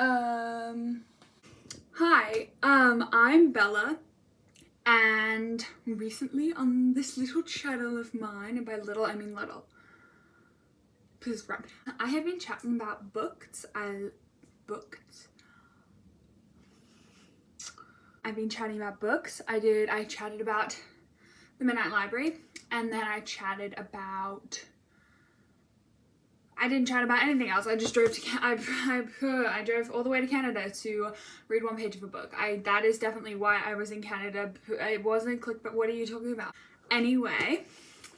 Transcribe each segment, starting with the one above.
Hi, I'm Bella, and recently on this little channel of mine, and by little I mean little, because I have been chatting about books. I've been chatting about books. I chatted about the Midnight Library, and then I didn't chat about anything else. I just drove to I drove all the way to Canada to read one page of a book. That is definitely why I was in Canada. It wasn't but what are you talking about? Anyway,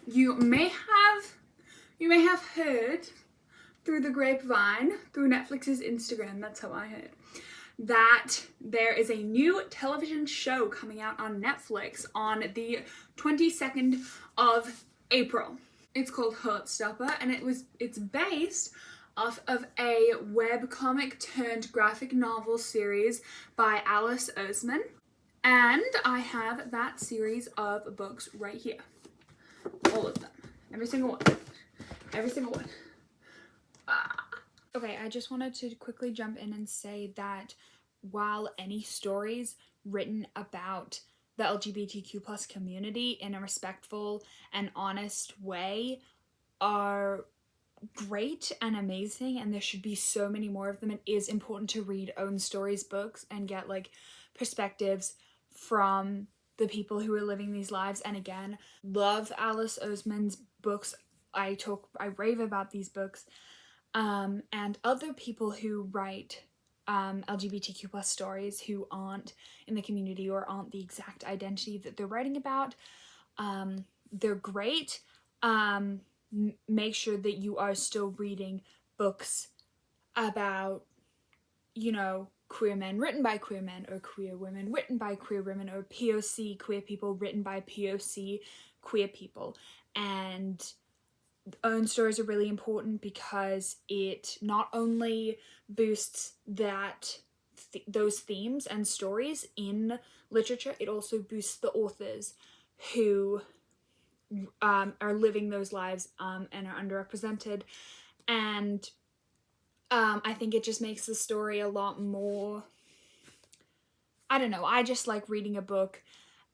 you may have heard through the grapevine, through Netflix's Instagram, that's how I heard, that there is a new television show coming out on Netflix on the 22nd of April. It's called Heartstopper, and it's based off of a webcomic turned graphic novel series by Alice Oseman. And I have that series of books right here. All of them. Every single one. Every single one. Okay, I just wanted to quickly jump in and say that while any stories written about the LGBTQ plus community in a respectful and honest way are great and amazing, and there should be so many more of them, it is important to read own stories books and get like perspectives from the people who are living these lives. And again, love Alice Oseman's books. I rave about these books, and other people who write LGBTQ plus stories who aren't in the community or aren't the exact identity that they're writing about. They're great. Make sure that you are still reading books about, queer men written by queer men, or queer women written by queer women, or POC queer people written by POC queer people. And own stories are really important because it not only boosts those themes and stories in literature, it also boosts the authors who are living those lives and are underrepresented. And I think it just makes the story a lot more, I don't know, I just like reading a book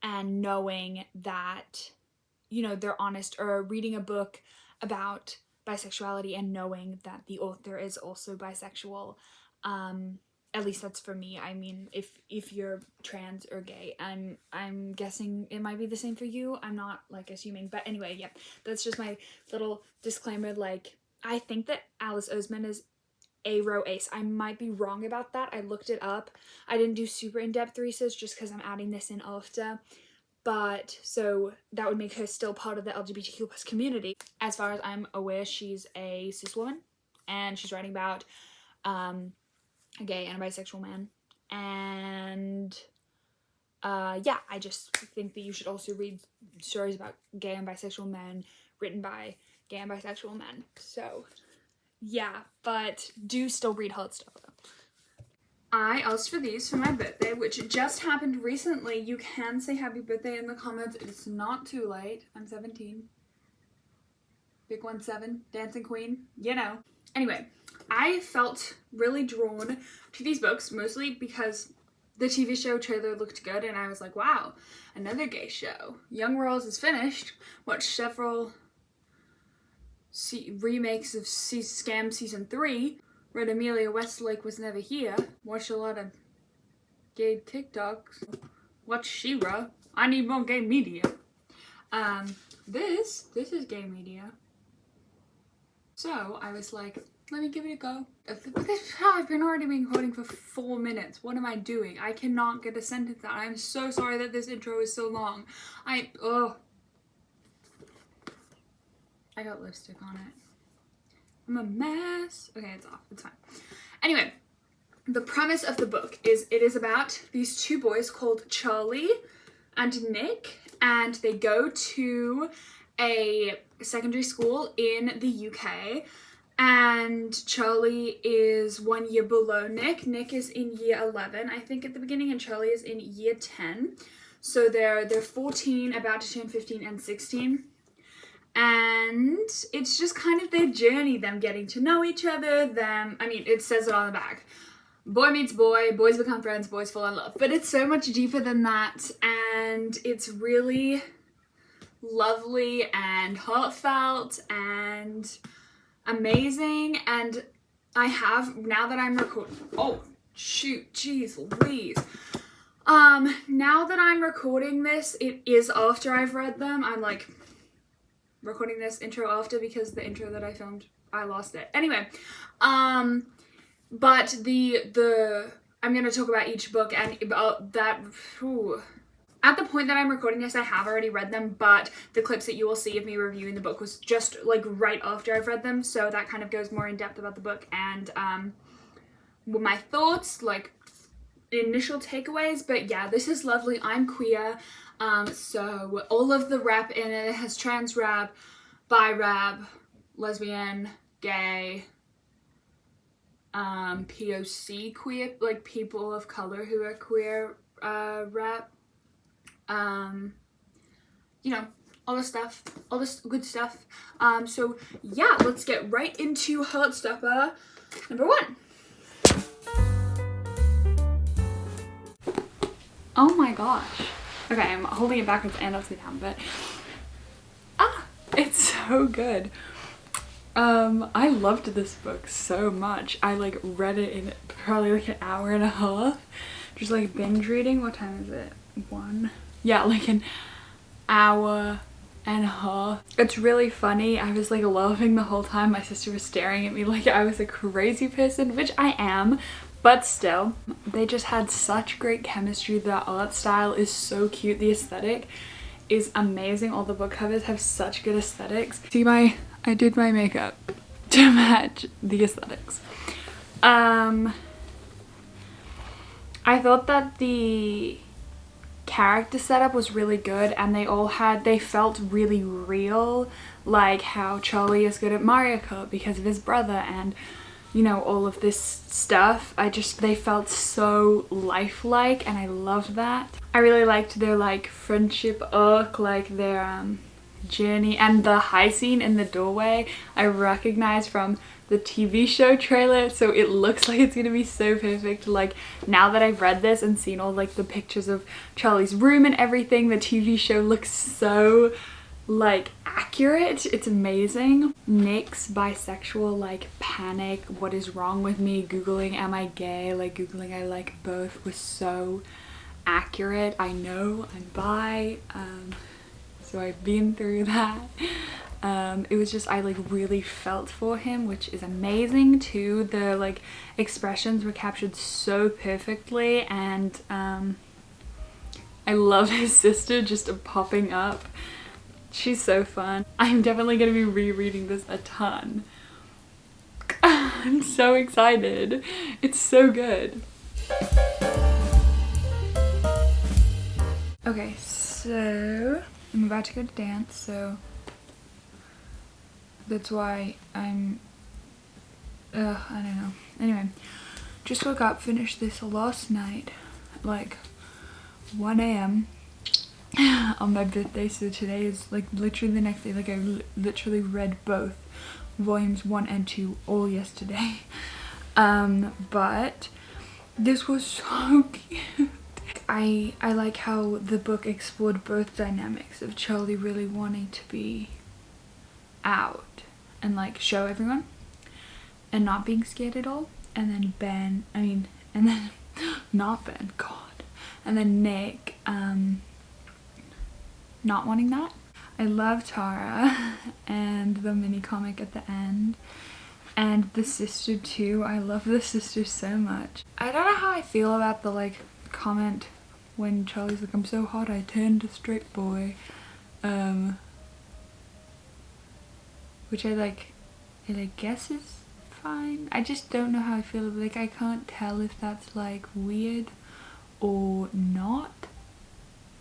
and knowing that, they're honest, or reading a book about bisexuality and knowing that the author is also bisexual. At least that's for me. I mean, if you're trans or gay, I'm guessing it might be the same for you. I'm not like assuming, but anyway, yeah, that's just my little disclaimer. Like, I think that Alice Oseman is a-row ace. I might be wrong about that. I looked it up. I didn't do super in-depth research just because I'm adding this in after. But so that would make her still part of the LGBTQ plus community. As far as I'm aware, she's a cis woman, and she's writing about a gay and a bisexual man. And yeah, I just think that you should also read stories about gay and bisexual men written by gay and bisexual men. So yeah, but do still read Heartstopper. I asked for these for my birthday, which just happened recently. You can say happy birthday in the comments. It's not too late. I'm 17. Big 1-7, dancing queen, Anyway, I felt really drawn to these books, mostly because the TV show trailer looked good, and I was like, wow, another gay show. Young Royals is finished. Watched several remakes of Scam Season 3. Read Amelia Westlake Was Never Here. Watched a lot of gay TikToks. Watched She-Ra. I need more gay media. This is gay media. So I was like, let me give it a go. I've been already recording for 4 minutes. What am I doing? I cannot get a sentence out. I'm so sorry that this intro is so long. I got lipstick on it. I'm a mess. Okay, it's off. It's fine. Anyway, the premise of the book is it is about these two boys called Charlie and Nick, and they go to a secondary school in the UK, and Charlie is 1 year below Nick. Nick is in year 11, I think, at the beginning, and Charlie is in year 10. So they're 14, about to turn 15 and 16. And it's just kind of their journey, them getting to know each other, it says it on the back. boy meets boy, boys become friends, boys fall in love. But it's so much deeper than that, and it's really lovely and heartfelt and amazing. And I have, now that I'm recording, oh shoot, jeez Louise. Now that I'm recording this, it is after I've read them. I'm like recording this intro after because the intro that I filmed, I lost it. Anyway, but I'm gonna talk about each book and about that. Whew. At the point that I'm recording this, I have already read them, but the clips that you will see of me reviewing the book was just like right after I've read them, so that kind of goes more in depth about the book and my thoughts, like initial takeaways. But yeah, this is lovely. I'm queer, so all of the rap in it has trans rap, bi rap, lesbian, gay, POC queer, like people of color who are queer rap, you know, all this stuff, all this good stuff. So yeah, let's get right into Heartstopper number 1. Oh my gosh. Okay, I'm holding it backwards and upside down, but it's so good. I loved this book so much. I like read it in probably like an hour and a half. Just like binge reading. What time is it? 1? Yeah, like an hour and a half. It's really funny. I was like laughing the whole time. My sister was staring at me like I was a crazy person, which I am, but still. They just had such great chemistry. The art style is so cute. The aesthetic is amazing. All the book covers have such good aesthetics. See, I did my makeup to match the aesthetics. I thought that the character setup was really good, and they felt really real, like how Charlie is good at Mario Kart because of his brother, and you know, all of this stuff. They felt so lifelike, and I loved that. I really liked their like friendship arc, like their journey, and the high scene in the doorway I recognized from the TV show trailer, so it looks like it's gonna be so perfect. Like now that I've read this and seen all like the pictures of Charlie's room and everything, the TV show looks so like accurate. It's amazing. Nick's bisexual like panic, what is wrong with me, googling am I gay, like googling I like both, was so accurate. I know I'm bi, so I've been through that. It was just, I like really felt for him, which is amazing too. The like expressions were captured so perfectly, and I love his sister just popping up. She's so fun. I'm definitely gonna be rereading this a ton. I'm so excited. It's so good. Okay, so I'm about to go to dance, so that's why I'm, I don't know. Anyway, just woke up, finished this last night, like 1 a.m. on my birthday, so today is like literally the next day. Like I literally read both volumes 1 and 2 all yesterday. But this was so cute. I like how the book explored both dynamics of Charlie really wanting to be out and like show everyone and not being scared at all, and then Ben, and then not Ben, God, and then Nick not wanting that. I love Tara and the mini comic at the end, and the sister too. I love the sister so much. I don't know how I feel about the like comment when Charlie's like, I'm so hot I turned a straight boy, which I guess is fine. I just don't know how I feel. Like I can't tell if that's like weird or not,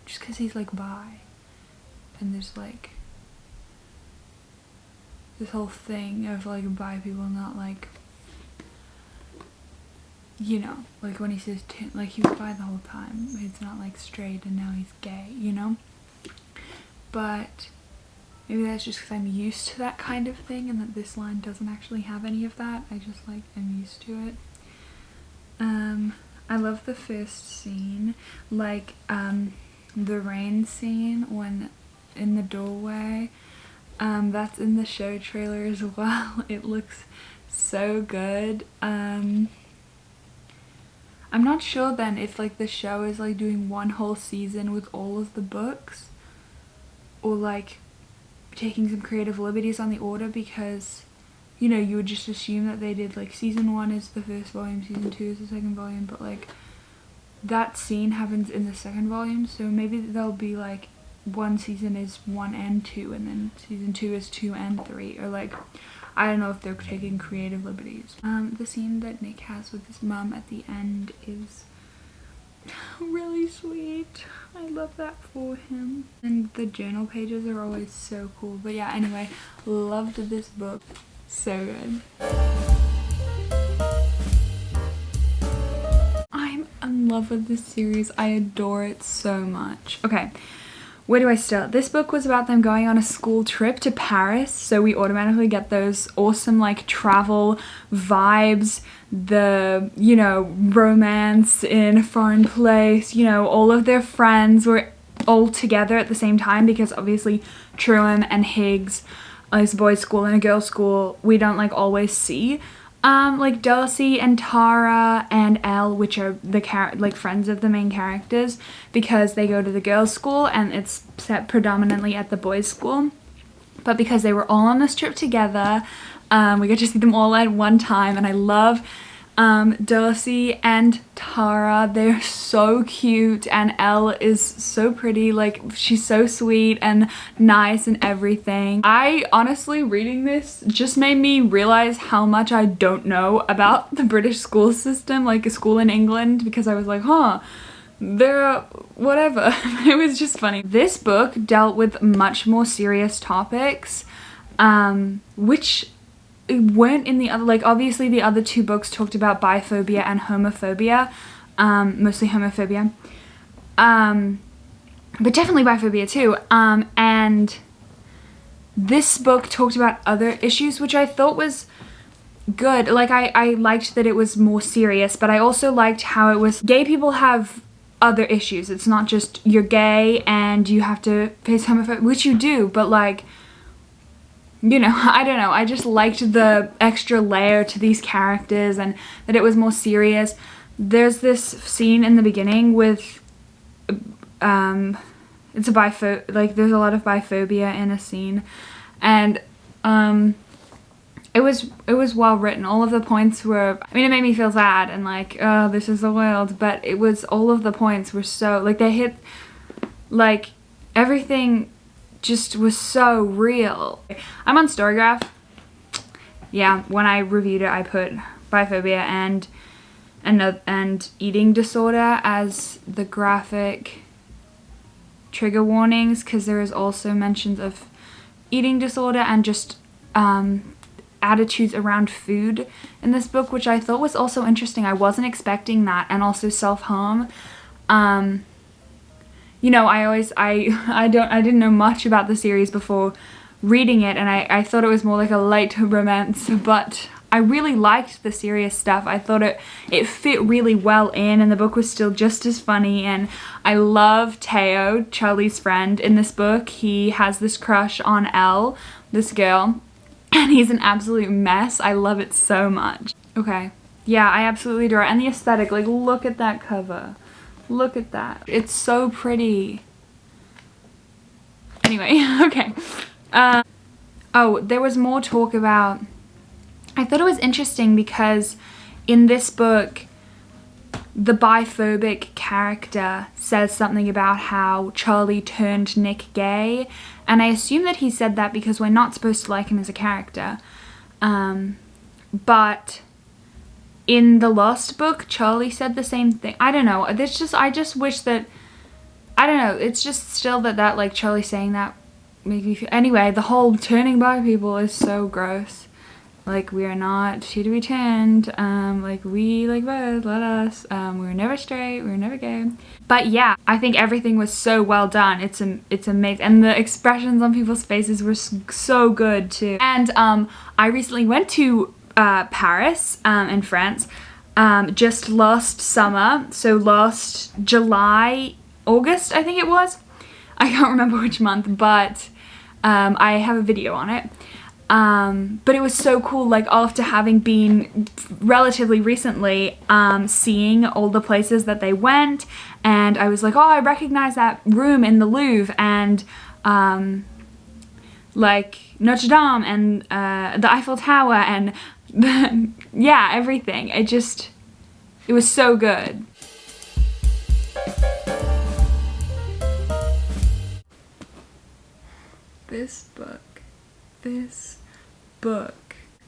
just because he's like bi, and there's like this whole thing of like bi people not like, you know, like when he says like he was bi the whole time, it's not like straight and now he's gay, you know. But maybe that's just because I'm used to that kind of thing, and that this line doesn't actually have any of that. I just like am used to it. I love the first scene, like the rain scene when in the doorway. That's in the show trailer as well. It looks so good. I'm not sure then if like the show is like doing one whole season with all of the books, or like taking some creative liberties on the order, because you know, you would just assume that they did like season 1 is the first volume, season 2 is the second volume, but like that scene happens in the second volume, so maybe there'll be like one season is 1 and 2 and then season 2 is 2 and 3, or like I don't know if they're taking creative liberties. The scene that Nick has with his mum at the end is really sweet. I love that for him. And the journal pages are always so cool. But yeah, anyway, loved this book. So good. I'm in love with this series. I adore it so much. Okay. Where do I start? This book was about them going on a school trip to Paris, so we automatically get those awesome like travel vibes, the, you know, romance in a foreign place, you know, all of their friends were all together at the same time, because obviously Truum and Higgs is a boys' school and a girls' school. We don't like always see like Darcy and Tara and Elle, which are the like friends of the main characters, because they go to the girls' school and it's set predominantly at the boys' school. But because they were all on this trip together, we get to see them all at one time, and I love Darcy and Tara. They're so cute, and Elle is so pretty. Like, she's so sweet and nice and everything. I honestly, reading this just made me realize how much I don't know about the British school system, like a school in England, because I was like, huh, they're whatever. It was just funny. This book dealt with much more serious topics, which weren't in the other, like obviously the other two books talked about biphobia and homophobia, mostly homophobia, but definitely biphobia too, and this book talked about other issues, which I thought was good. Like I liked that it was more serious, but I also liked how it was gay people have other issues. It's not just you're gay and you have to face homophobia, which you do, but like, you know, I don't know, I just liked the extra layer to these characters and that it was more serious. There's this scene in the beginning with, it's a like there's a lot of biphobia in a scene, and it was well written. All of the points were, I mean, it made me feel sad and like, oh, this is the world, but it was, all of the points were so, like they hit, like everything just was so real. I'm on Storygraph. Yeah, when I reviewed it, I put biphobia and eating disorder as the graphic trigger warnings, because there is also mentions of eating disorder and just attitudes around food in this book, which I thought was also interesting. I wasn't expecting that, and also self-harm. You know, I didn't know much about the series before reading it, and I thought it was more like a light romance, but I really liked the serious stuff. I thought it fit really well in, and the book was still just as funny, and I love Tao, Charlie's friend, in this book. He has this crush on Elle, this girl, and he's an absolute mess. I love it so much. Okay, yeah, I absolutely adore it, and the aesthetic, like look at that cover. Look at that. It's so pretty. Anyway, okay. Oh, there was more talk about, I thought it was interesting because in this book, the biphobic character says something about how Charlie turned Nick gay, and I assume that he said that because we're not supposed to like him as a character. But in the last book, Charlie said the same thing. I don't know. It's just, I just wish that, I don't know. It's just still that like Charlie saying that made me feel, anyway, the whole turning bi people is so gross. Like, we are not to be turned. Like, we like both, let us. We were never straight, we were never gay. But yeah, I think everything was so well done. It's amazing. And the expressions on people's faces were so good too. And I recently went to Paris in France, just last summer, so last July, August, I think it was. I can't remember which month, but I have a video on it. But it was so cool, like after having been relatively recently seeing all the places that they went, and I was like, oh, I recognize that room in the Louvre, and like Notre Dame, and the Eiffel Tower, and yeah, everything. It was so good. This book.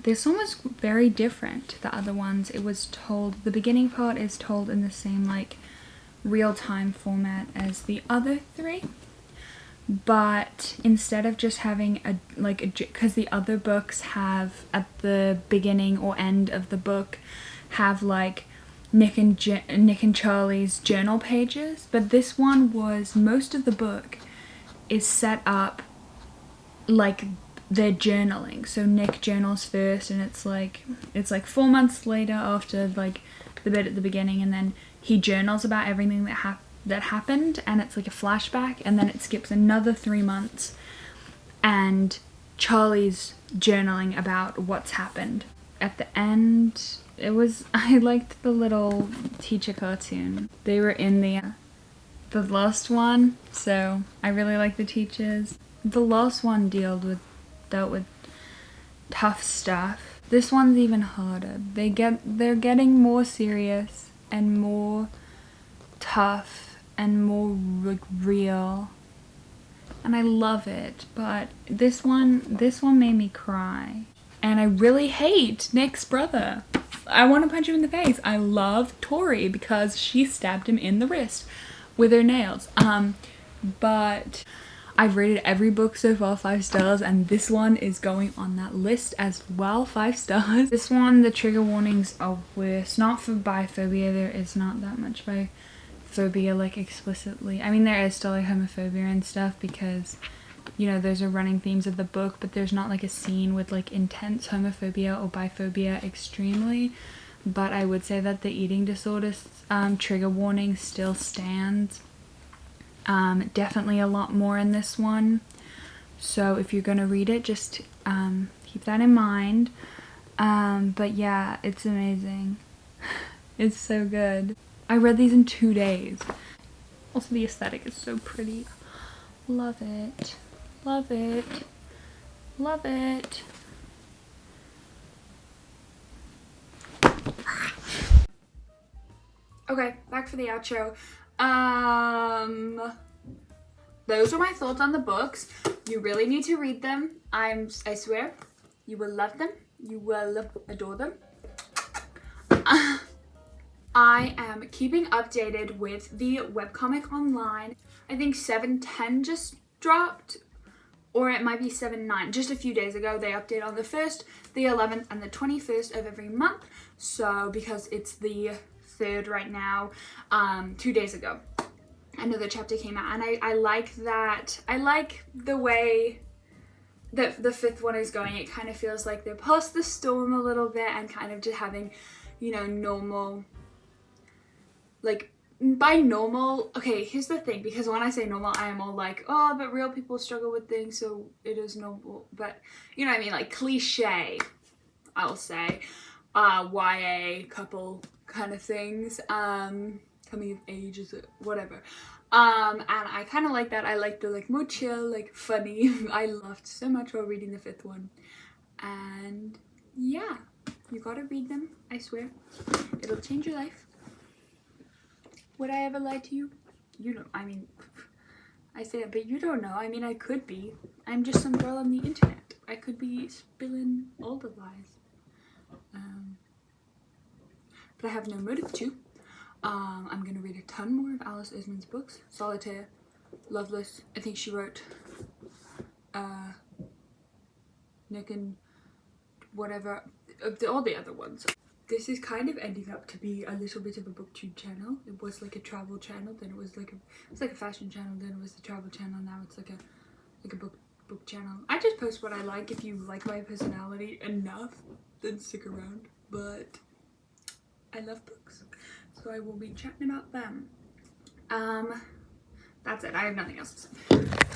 This one was very different to the other ones. It was told, the beginning part is told in the same like real-time format as the other three, but instead of just having because the other books have at the beginning or end of the book have like Nick and Charlie's journal pages, but this one was, most of the book is set up like they're journaling. So Nick journals first, and it's like 4 months later after like the bit at the beginning, and then he journals about everything that happened, and it's like a flashback, and then it skips another 3 months and Charlie's journaling about what's happened. At the end, I liked the little teacher cartoon. They were in the last one, so I really like the teachers. The last one dealt with tough stuff. This one's even harder. They're getting more serious and more tough and more real, and I love it. But this one made me cry, and I really hate Nick's brother. I want to punch him in the face. I love Tori because she stabbed him in the wrist with her nails. But I've rated every book so far 5 stars, and this one is going on that list as well, 5 stars. This one, the trigger warnings are worse. Not for biphobia, there is not that much biphobia like explicitly. I mean, there is still like homophobia and stuff because, you know, those are running themes of the book, but there's not like a scene with like intense homophobia or biphobia extremely. But I would say that the eating disorder trigger warning still stands. Definitely a lot more in this one, so if you're gonna read it, just keep that in mind. But yeah, it's amazing. It's so good. I read these in 2 days. Also, the aesthetic is so pretty. Love it. Love it. Love it. Okay, back for the outro. Those are my thoughts on the books. You really need to read them. I swear, you will love them. You will adore them. I am keeping updated with the webcomic online. I think 7/10 just dropped, or it might be 7/9. Just a few days ago, they update on the 1st, the 11th, and the 21st of every month. So because it's the 3rd right now, 2 days ago, another chapter came out, and I like that. I like the way that the 5th one is going. It kind of feels like they're past the storm a little bit and kind of just having, you know, normal, like, by normal, okay, here's the thing, because when I say normal, I am all like, oh, but real people struggle with things, so it is normal, but, you know what I mean, like, cliche, I'll say, YA couple kind of things, coming of age, is it, whatever, and I kind of like that. I like the, like, more chill, like, funny. I laughed so much while reading the 5th one, and yeah, you gotta read them, I swear, it'll change your life. Would I ever lie to you? You know, I mean, I say it, but you don't know. I mean, I could be. I'm just some girl on the internet. I could be spilling all the lies. But I have no motive to. I'm gonna read a ton more of Alice Oseman's books. Solitaire, Loveless. I think she wrote Nick and whatever, all the other ones. This is kind of ending up to be a little bit of a booktube channel. It was like a travel channel, then it was like a fashion channel, then it was the travel channel, now it's like a book channel. I just post what I like. If you like my personality enough, then stick around. But I love books, so I will be chatting about them. That's it. I have nothing else to say.